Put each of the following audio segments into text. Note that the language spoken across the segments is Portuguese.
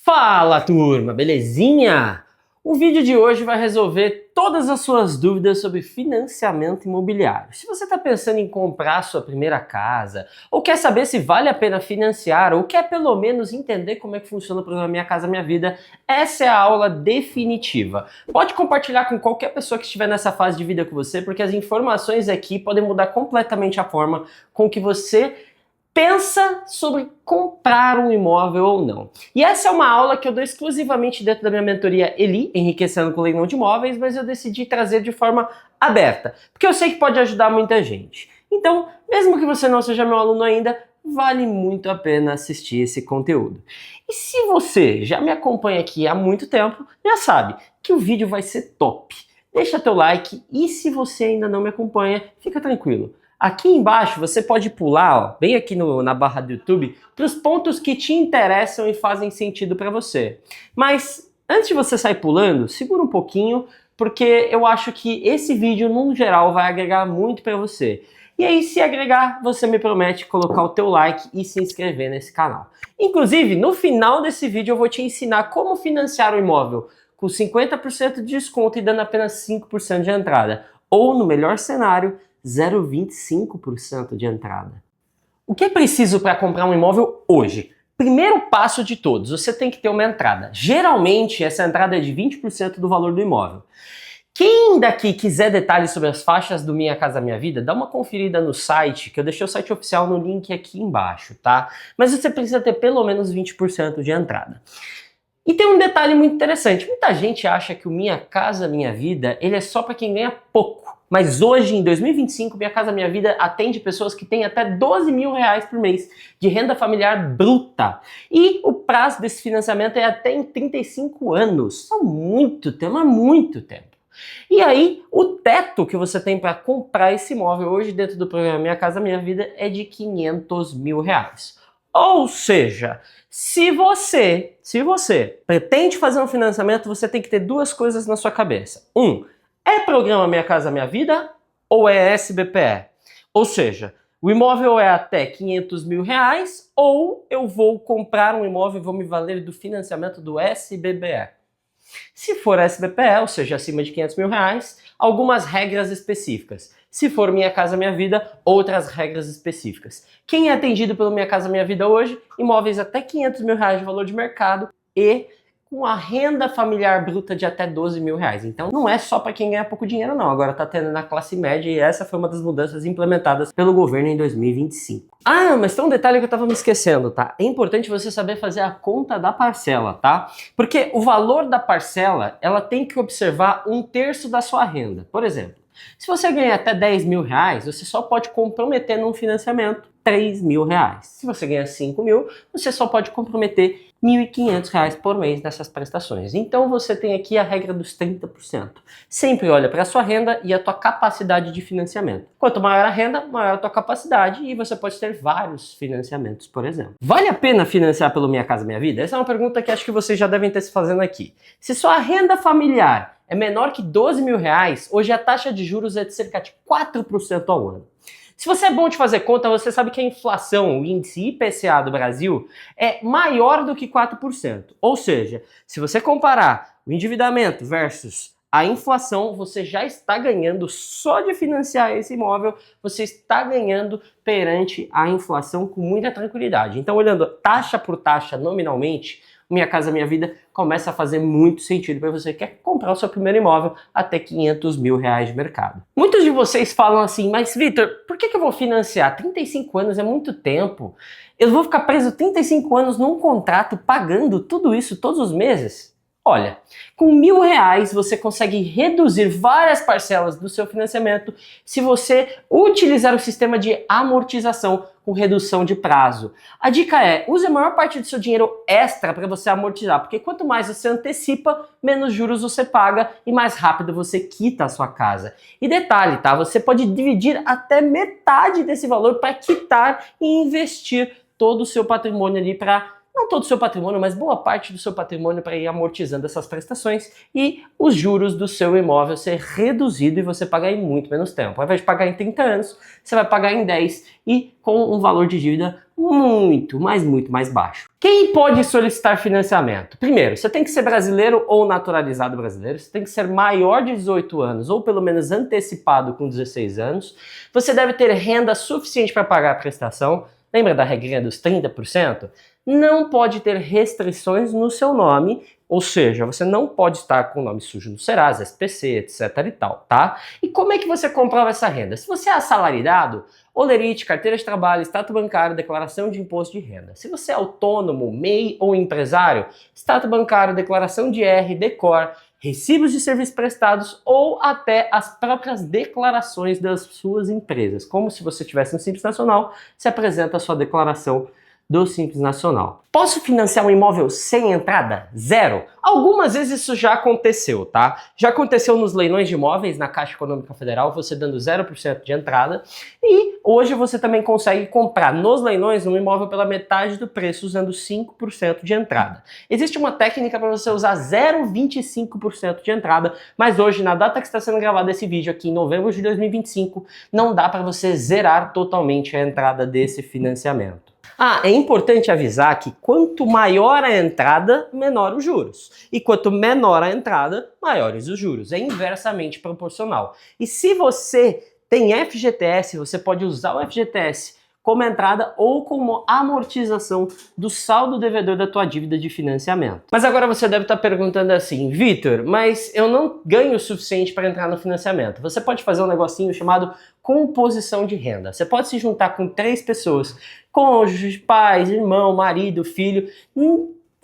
Fala turma, belezinha? O vídeo de hoje vai resolver todas as suas dúvidas sobre financiamento imobiliário. Se você está pensando em comprar sua primeira casa, ou quer saber se vale a pena financiar, ou quer pelo menos entender como é que funciona o programa Minha Casa Minha Vida, essa é a aula definitiva. Pode compartilhar com qualquer pessoa que estiver nessa fase de vida com você, porque as informações aqui podem mudar completamente a forma com que você pensa sobre comprar um imóvel ou não. E essa é uma aula que eu dou exclusivamente dentro da minha mentoria Eli, Enriquecendo com Leilão de Imóveis, mas eu decidi trazer de forma aberta, porque eu sei que pode ajudar muita gente. Então, mesmo que você não seja meu aluno ainda, vale muito a pena assistir esse conteúdo. E se você já me acompanha aqui há muito tempo, já sabe que o vídeo vai ser top. Deixa teu like e se você ainda não me acompanha, fica tranquilo. Aqui embaixo você pode pular, ó, bem aqui na barra do YouTube, para os pontos que te interessam e fazem sentido para você. Mas antes de você sair pulando, segura um pouquinho, porque eu acho que esse vídeo, no geral, vai agregar muito para você. E aí, se agregar, você me promete colocar o teu like e se inscrever nesse canal. Inclusive, no final desse vídeo eu vou te ensinar como financiar o imóvel com 50% de desconto e dando apenas 5% de entrada. Ou, no melhor cenário, 0,25% de entrada. O que é preciso para comprar um imóvel hoje? Primeiro passo de todos, você tem que ter uma entrada. Geralmente, essa entrada é de 20% do valor do imóvel. Quem daqui quiser detalhes sobre as faixas do Minha Casa Minha Vida, dá uma conferida no site, que eu deixei o site oficial no link aqui embaixo, tá? Mas você precisa ter pelo menos 20% de entrada. E tem um detalhe muito interessante, muita gente acha que o Minha Casa Minha Vida, ele é só para quem ganha pouco. Mas hoje, em 2025, Minha Casa Minha Vida atende pessoas que têm até 12 mil reais por mês de renda familiar bruta. E o prazo desse financiamento é até em 35 anos. São muito tempo, é muito tempo. E aí, o teto que você tem para comprar esse imóvel hoje dentro do programa Minha Casa Minha Vida é de 500 mil reais. Ou seja, se você pretende fazer um financiamento, você tem que ter duas coisas na sua cabeça. É programa Minha Casa Minha Vida ou é SBPE? Ou seja, o imóvel é até 500 mil reais ou eu vou comprar um imóvel e vou me valer do financiamento do SBBE. Se for SBPE, ou seja, acima de 500 mil reais, algumas regras específicas. Se for Minha Casa Minha Vida, outras regras específicas. Quem é atendido pelo Minha Casa Minha Vida hoje? Imóveis até 500 mil reais de valor de mercado e com a renda familiar bruta de até 12 mil reais. Então não é só para quem ganha pouco dinheiro não, agora tá tendo na classe média e essa foi uma das mudanças implementadas pelo governo em 2025. Ah, mas tem um detalhe que eu tava me esquecendo, tá? É importante você saber fazer a conta da parcela, tá? Porque o valor da parcela, ela tem que observar 1/3 da sua renda. Por exemplo, se você ganha até 10 mil reais, você só pode comprometer num financiamento 3 mil reais. Se você ganha 5 mil, você só pode comprometer 1.500 reais por mês nessas prestações. Então você tem aqui a regra dos 30%. Sempre olha para a sua renda e a tua capacidade de financiamento. Quanto maior a renda, maior a tua capacidade e você pode ter vários financiamentos, por exemplo. Vale a pena financiar pelo Minha Casa Minha Vida? Essa é uma pergunta que acho que vocês já devem ter se fazendo aqui. Se sua renda familiar é menor que 12 mil reais, hoje a taxa de juros é de cerca de 4% ao ano. Se você é bom de fazer conta, você sabe que a inflação, o índice IPCA do Brasil, é maior do que 4%. Ou seja, se você comparar o endividamento versus a inflação, você já está ganhando, só de financiar esse imóvel, você está ganhando perante a inflação com muita tranquilidade. Então, olhando taxa por taxa nominalmente, Minha Casa Minha Vida começa a fazer muito sentido para você que quer comprar o seu primeiro imóvel até 500 mil reais de mercado. Muitos de vocês falam assim, mas Vitor, por que eu vou financiar? 35 anos é muito tempo. Eu vou ficar preso 35 anos num contrato pagando tudo isso todos os meses? Olha, com 1.000 reais você consegue reduzir várias parcelas do seu financiamento se você utilizar o sistema de amortização com redução de prazo. A dica é, use a maior parte do seu dinheiro extra para você amortizar, porque quanto mais você antecipa, menos juros você paga e mais rápido você quita a sua casa. E detalhe, tá? Você pode dividir até metade desse valor para quitar e investir todo o seu patrimônio ali para não todo o seu patrimônio, mas boa parte do seu patrimônio para ir amortizando essas prestações e os juros do seu imóvel ser reduzido e você pagar em muito menos tempo. Ao invés de pagar em 30 anos, você vai pagar em 10 e com um valor de dívida muito mais baixo. Quem pode solicitar financiamento? Primeiro, você tem que ser brasileiro ou naturalizado brasileiro, você tem que ser maior de 18 anos ou pelo menos antecipado com 16 anos, você deve ter renda suficiente para pagar a prestação. Lembra da regrinha dos 30%? Não pode ter restrições no seu nome, ou seja, você não pode estar com o nome sujo no Serasa, SPC, etc e tal, tá? E como é que você comprova essa renda? Se você é assalariado, holerite, carteira de trabalho, extrato bancário, declaração de imposto de renda. Se você é autônomo, MEI ou empresário, extrato bancário, declaração de R, DECOR, recibos de serviços prestados ou até as próprias declarações das suas empresas. Como se você tivesse um Simples Nacional, você apresenta a sua declaração do Simples Nacional. Posso financiar um imóvel sem entrada? Zero? Algumas vezes isso já aconteceu, tá? Já aconteceu nos leilões de imóveis na Caixa Econômica Federal, você dando 0% de entrada, e hoje você também consegue comprar nos leilões um imóvel pela metade do preço usando 5% de entrada. Existe uma técnica para você usar 0,25% de entrada, mas hoje, na data que está sendo gravado esse vídeo aqui, em novembro de 2025, não dá para você zerar totalmente a entrada desse financiamento. É importante avisar que quanto maior a entrada, menor os juros. E quanto menor a entrada, maiores os juros. É inversamente proporcional. E se você tem FGTS, você pode usar o FGTS como entrada ou como amortização do saldo devedor da tua dívida de financiamento. Mas agora você deve estar perguntando assim, Vitor, mas eu não ganho o suficiente para entrar no financiamento. Você pode fazer um negocinho chamado composição de renda. Você pode se juntar com 3 pessoas, cônjuge, pais, irmão, marido, filho,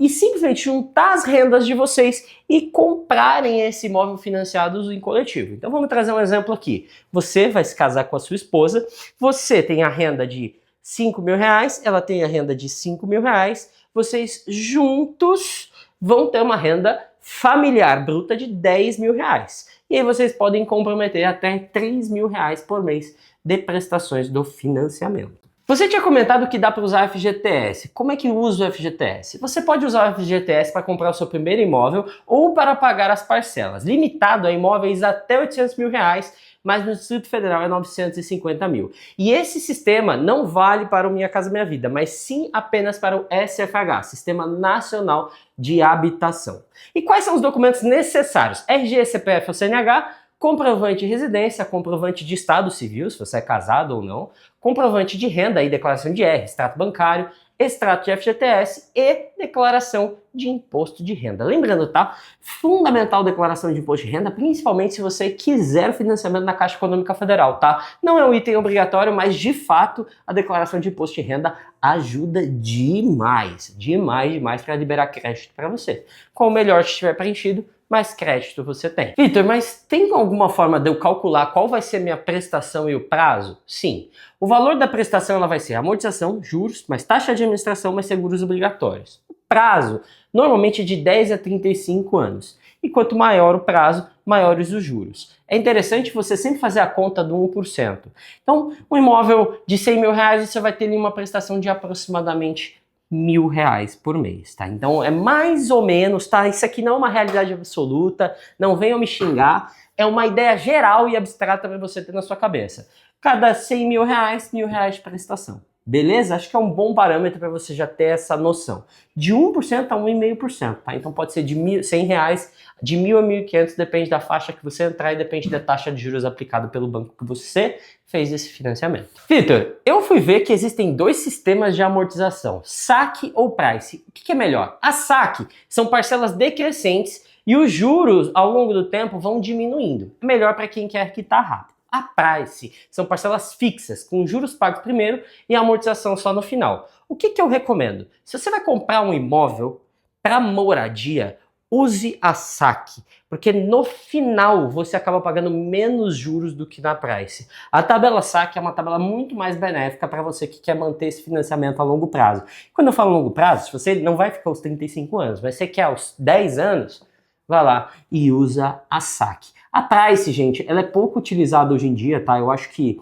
e simplesmente juntar as rendas de vocês e comprarem esse imóvel financiado em coletivo. Então vamos trazer um exemplo aqui. Você vai se casar com a sua esposa, você tem a renda de 5 mil reais, ela tem a renda de 5 mil reais, vocês juntos vão ter uma renda familiar bruta de 10 mil reais. E aí vocês podem comprometer até 3 mil reais por mês de prestações do financiamento. Você tinha comentado que dá para usar FGTS. Como é que usa o FGTS? Você pode usar o FGTS para comprar o seu primeiro imóvel ou para pagar as parcelas, limitado a imóveis até 800 mil reais, mas no Distrito Federal é 950 mil. E esse sistema não vale para o Minha Casa Minha Vida, mas sim apenas para o SFH, Sistema Nacional de Habitação. E quais são os documentos necessários? RG, CPF ou CNH, comprovante de residência, comprovante de estado civil, se você é casado ou não, comprovante de renda e declaração de R, extrato bancário, extrato de FGTS e declaração de imposto de renda. Lembrando, tá? Fundamental declaração de imposto de renda, principalmente se você quiser financiamento na Caixa Econômica Federal, tá? Não é um item obrigatório, mas de fato a declaração de imposto de renda ajuda demais para liberar crédito para você. Quanto melhor estiver preenchido, mais crédito você tem. Vitor, mas tem alguma forma de eu calcular qual vai ser minha prestação e o prazo? Sim. O valor da prestação ela vai ser amortização, juros, mais taxa de administração, mais seguros obrigatórios. O prazo, normalmente de 10 a 35 anos. E quanto maior o prazo, maiores os juros. É interessante você sempre fazer a conta do 1%. Então, um imóvel de 100 mil reais, você vai ter ali uma prestação de aproximadamente R$1.000 por mês, tá? Então é mais ou menos, tá? Isso aqui não é uma realidade absoluta, não venham me xingar, é uma ideia geral e abstrata para você ter na sua cabeça. Cada 100 mil reais, R$1.000 de prestação. Beleza? Acho que é um bom parâmetro para você já ter essa noção. De 1% a 1,5%, tá? Então pode ser de R$100, de 1.000 a 1.500, depende da faixa que você entrar e depende da taxa de juros aplicada pelo banco que você fez esse financiamento. Vitor, eu fui ver que existem 2 sistemas de amortização, saque ou price. O que é melhor? A saque são parcelas decrescentes e os juros ao longo do tempo vão diminuindo. É melhor para quem quer quitar rápido. A price são parcelas fixas, com juros pagos primeiro e amortização só no final. O que eu recomendo? Se você vai comprar um imóvel para moradia, use a saque, porque no final você acaba pagando menos juros do que na price. A tabela saque é uma tabela muito mais benéfica para você que quer manter esse financiamento a longo prazo. Quando eu falo longo prazo, se você não vai ficar aos 35 anos, mas você quer aos 10 anos, vai lá e usa a saque. A price, gente, ela é pouco utilizada hoje em dia, tá? Eu acho que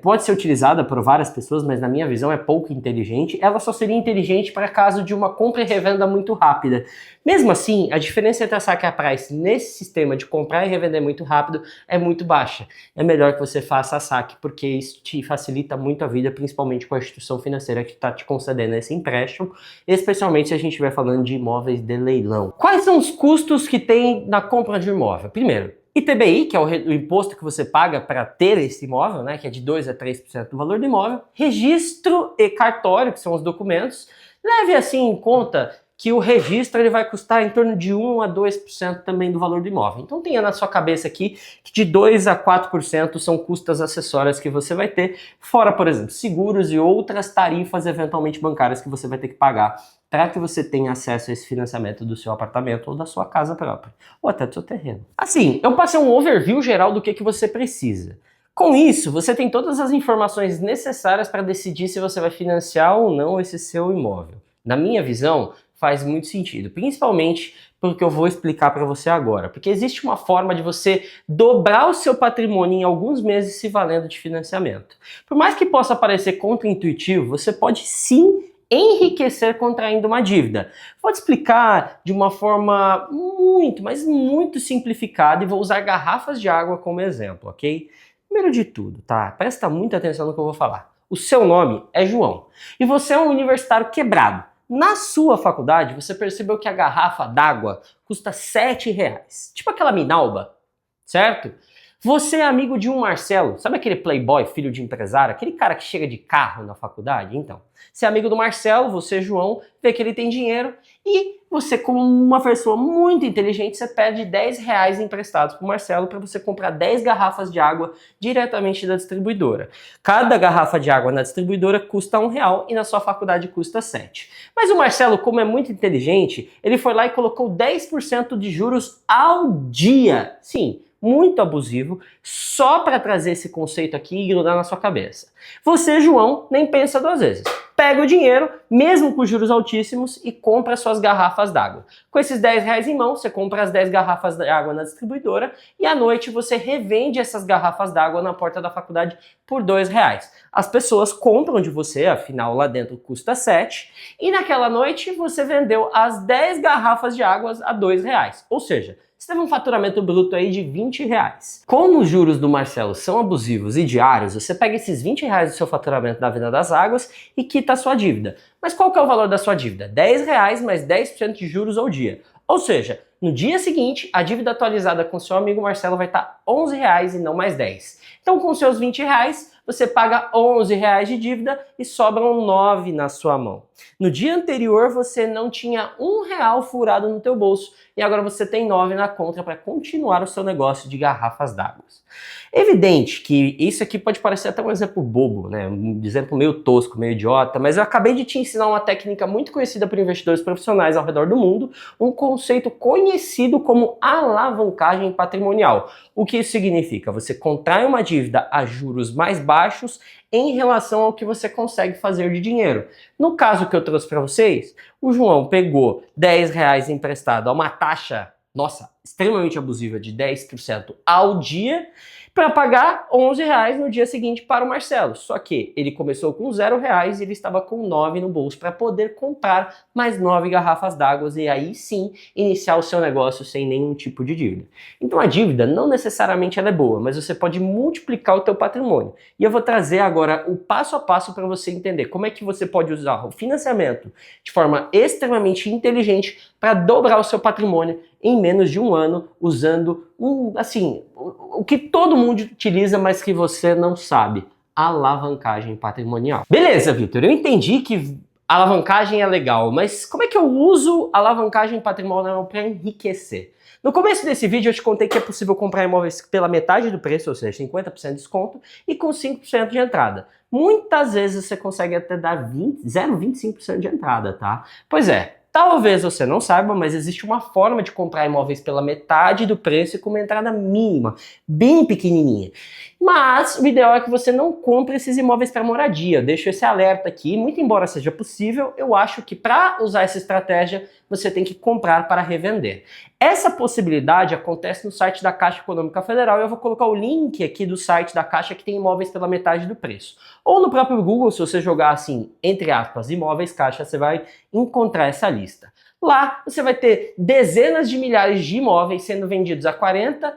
pode ser utilizada por várias pessoas, mas na minha visão é pouco inteligente. Ela só seria inteligente para caso de uma compra e revenda muito rápida. Mesmo assim, a diferença entre a Saque Price nesse sistema de comprar e revender muito rápido é muito baixa. É melhor que você faça a saque, porque isso te facilita muito a vida, principalmente com a instituição financeira que está te concedendo esse empréstimo, especialmente se a gente estiver falando de imóveis de leilão. Quais são os custos que tem na compra de um imóvel? Primeiro, ITBI, que é o imposto que você paga para ter esse imóvel, né, que é de 2 a 3% do valor do imóvel. Registro e cartório, que são os documentos. Leve assim em conta que o registro ele vai custar em torno de 1 a 2% também do valor do imóvel. Então tenha na sua cabeça aqui que de 2 a 4% são custas acessórias que você vai ter, fora, por exemplo, seguros e outras tarifas eventualmente bancárias que você vai ter que pagar para que você tenha acesso a esse financiamento do seu apartamento ou da sua casa própria, ou até do seu terreno. Assim, eu passei um overview geral do que você precisa. Com isso, você tem todas as informações necessárias para decidir se você vai financiar ou não esse seu imóvel. Na minha visão, faz muito sentido, principalmente porque eu vou explicar para você agora. Porque existe uma forma de você dobrar o seu patrimônio em alguns meses se valendo de financiamento. Por mais que possa parecer contraintuitivo, você pode sim enriquecer contraindo uma dívida. Vou te explicar de uma forma muito, mas muito simplificada e vou usar garrafas de água como exemplo, ok? Primeiro de tudo, tá? Presta muita atenção no que eu vou falar. O seu nome é João e você é um universitário quebrado. Na sua faculdade, você percebeu que a garrafa d'água custa R$7. Tipo aquela Minalba, certo? Você é amigo de um Marcelo, sabe aquele playboy, filho de empresário, aquele cara que chega de carro na faculdade? Então, você é amigo do Marcelo, você, João, vê que ele tem dinheiro e você, como uma pessoa muito inteligente, você pede R$10 emprestados pro Marcelo para você comprar 10 garrafas de água diretamente da distribuidora. Cada garrafa de água na distribuidora custa R$1 e na sua faculdade custa 7. Mas o Marcelo, como é muito inteligente, ele foi lá e colocou 10% de juros ao dia. Sim, muito abusivo, só para trazer esse conceito aqui e grudar na sua cabeça. Você, João, nem pensa duas vezes. Pega o dinheiro, mesmo com juros altíssimos, e compra suas garrafas d'água. Com esses R$10 em mão, você compra as 10 garrafas de água na distribuidora e à noite você revende essas garrafas d'água na porta da faculdade por R$2. As pessoas compram de você, afinal lá dentro custa 7, e naquela noite você vendeu as 10 garrafas de água a R$2. Ou seja, você teve um faturamento bruto aí de R$20. Como os juros do Marcelo são abusivos e diários, você pega esses R$20 do seu faturamento da venda das águas e quita a sua dívida. Mas qual que é o valor da sua dívida? R$10 mais 10% de juros ao dia. Ou seja, no dia seguinte, a dívida atualizada com seu amigo Marcelo vai estar R$11 e não mais 10. Então, com seus R$20, você paga R$11 de dívida e sobram 9 na sua mão. No dia anterior, você não tinha R$1 furado no teu bolso e agora você tem 9 na conta para continuar o seu negócio de garrafas d'água. Evidente que isso aqui pode parecer até um exemplo bobo, né? Um exemplo meio tosco, meio idiota, mas eu acabei de te ensinar uma técnica muito conhecida por investidores profissionais ao redor do mundo, um conceito conhecido como alavancagem patrimonial. O que isso significa? Você contrai uma dívida a juros mais baixos em relação ao que você consegue fazer de dinheiro. No caso que eu trouxe para vocês, o João pegou R$10 emprestado a uma taxa, nossa, extremamente abusiva de 10% ao dia, para pagar R$11 no dia seguinte para o Marcelo. Só que ele começou com R$0 e ele estava com 9 no bolso para poder comprar mais 9 garrafas d'água e aí sim iniciar o seu negócio sem nenhum tipo de dívida. Então a dívida não necessariamente ela é boa, mas você pode multiplicar o teu patrimônio. E eu vou trazer agora o passo a passo para você entender como é que você pode usar o financiamento de forma extremamente inteligente para dobrar o seu patrimônio em menos de um ano, usando o que todo mundo utiliza, mas que você não sabe: alavancagem patrimonial. Beleza, Vitor, eu entendi que alavancagem é legal, mas como é que eu uso alavancagem patrimonial para enriquecer? No começo desse vídeo eu te contei que é possível comprar imóveis pela metade do preço, ou seja, 50% de desconto, e com 5% de entrada. Muitas vezes você consegue até dar 0,25% de entrada, tá? Pois é. Talvez você não saiba, mas existe uma forma de comprar imóveis pela metade do preço e com uma entrada mínima, bem pequenininha. Mas o ideal é que você não compre esses imóveis para moradia. Eu deixo esse alerta aqui. Muito embora seja possível, eu acho que para usar essa estratégia, você tem que comprar para revender. Essa possibilidade acontece no site da Caixa Econômica Federal e eu vou colocar o link aqui do site da Caixa que tem imóveis pela metade do preço. Ou no próprio Google, se você jogar assim, entre aspas, imóveis Caixa, você vai encontrar essa lista. Lá você vai ter dezenas de milhares de imóveis sendo vendidos a 40,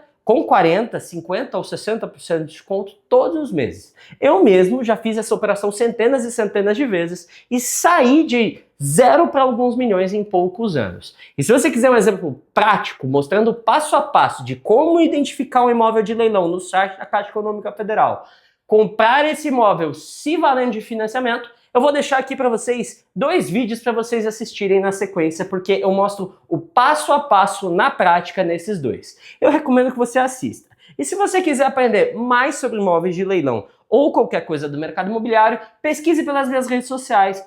50 ou 60% de desconto todos os meses. Eu mesmo já fiz essa operação centenas e centenas de vezes e saí de 0 para alguns milhões em poucos anos. E se você quiser um exemplo prático, mostrando passo a passo de como identificar um imóvel de leilão no site da Caixa Econômica Federal, comprar esse imóvel se valendo de financiamento, eu vou deixar aqui para vocês 2 vídeos para vocês assistirem na sequência, porque eu mostro o passo a passo na prática nesses 2. Eu recomendo que você assista. E se você quiser aprender mais sobre imóveis de leilão ou qualquer coisa do mercado imobiliário, pesquise pelas minhas redes sociais,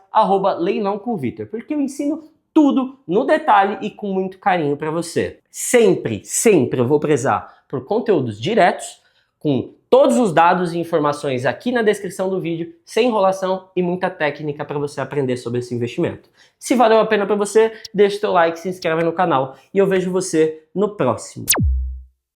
@leilãocomvitor, porque eu ensino tudo no detalhe e com muito carinho para você. Sempre eu vou prezar por conteúdos diretos, com todos os dados e informações aqui na descrição do vídeo, sem enrolação e muita técnica para você aprender sobre esse investimento. Se valeu a pena para você, deixa o teu like, se inscreve no canal e eu vejo você no próximo.